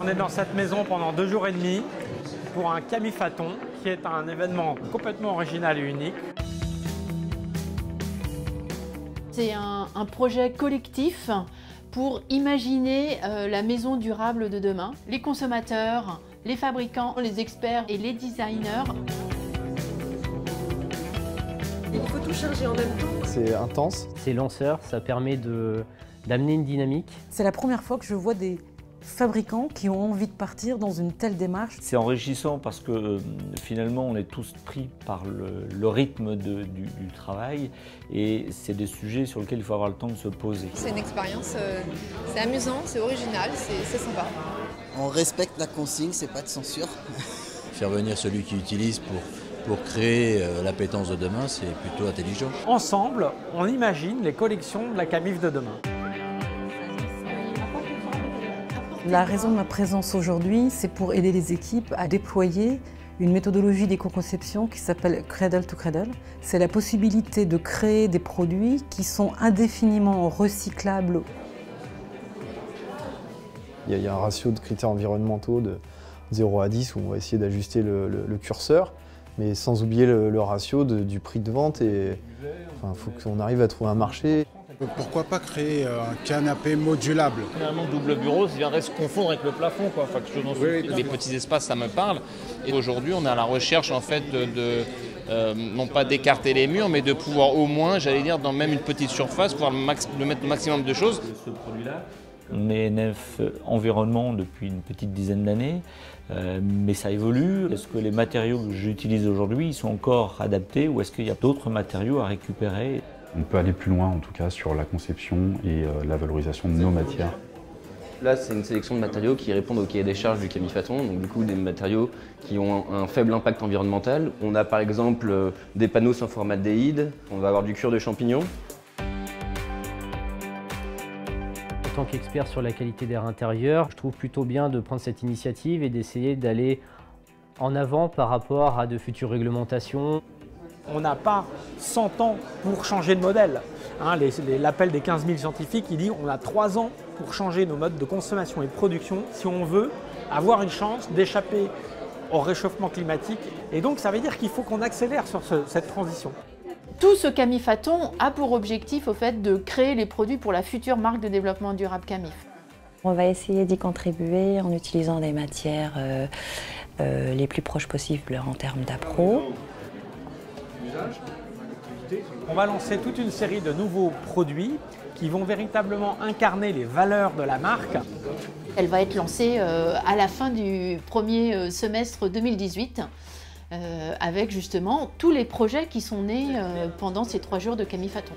On est dans cette maison pendant 2 jours et demi pour un camifaton qui est un événement complètement original et unique. C'est un projet collectif pour imaginer la maison durable de demain. Les consommateurs, les fabricants, les experts et les designers. Il faut tout charger en même temps. C'est intense. C'est lanceur, ça permet d'amener une dynamique. C'est la première fois que je vois des fabricants qui ont envie de partir dans une telle démarche. C'est enrichissant parce que finalement on est tous pris par le rythme du travail et c'est des sujets sur lesquels il faut avoir le temps de se poser. C'est une expérience, c'est amusant, c'est original, c'est sympa. On respecte la consigne, c'est pas de censure. Faire venir celui qui utilise pour créer l'appétence de demain, c'est plutôt intelligent. Ensemble, on imagine les collections de la Camif de demain. La raison de ma présence aujourd'hui, c'est pour aider les équipes à déployer une méthodologie d'éco-conception qui s'appelle Cradle to Cradle. C'est la possibilité de créer des produits qui sont indéfiniment recyclables. Il y a un ratio de critères environnementaux de 0 à 10 où on va essayer d'ajuster le curseur, mais sans oublier le ratio du prix de vente. Il faut qu'on arrive à trouver un marché. Pourquoi pas créer un canapé modulable? Finalement, double bureau, ça viendrait se confondre avec le plafond, quoi. Enfin, les petits espaces, ça me parle. Et aujourd'hui, on est à la recherche, en fait, non pas d'écarter les murs, mais de pouvoir au moins, j'allais dire, dans même une petite surface, pouvoir le mettre le maximum de choses. Ce produit-là, on est NF Environnement depuis une petite dizaine d'années, mais ça évolue. Est-ce que les matériaux que j'utilise aujourd'hui sont encore adaptés ou est-ce qu'il y a d'autres matériaux à récupérer? On peut aller plus loin en tout cas sur la conception et la valorisation de nos matières. Là, c'est une sélection de matériaux qui répondent au cahier des charges du camifaton, donc du coup des matériaux qui ont un faible impact environnemental. On a par exemple des panneaux sans formaldéhyde, on va avoir du cuir de champignon. En tant qu'expert sur la qualité d'air intérieur, je trouve plutôt bien de prendre cette initiative et d'essayer d'aller en avant par rapport à de futures réglementations. On n'a pas 100 ans pour changer de modèle. L'appel des 15 000 scientifiques, il dit qu'on a 3 ans pour changer nos modes de consommation et de production si on veut avoir une chance d'échapper au réchauffement climatique. Et donc ça veut dire qu'il faut qu'on accélère sur cette transition. Tout ce camifaton a pour objectif au fait de créer les produits pour la future marque de développement durable Camif. On va essayer d'y contribuer en utilisant des matières les plus proches possibles en termes d'appro. On va lancer toute une série de nouveaux produits qui vont véritablement incarner les valeurs de la marque. Elle va être lancée à la fin du premier semestre 2018 avec justement tous les projets qui sont nés pendant ces 3 jours de camifaton.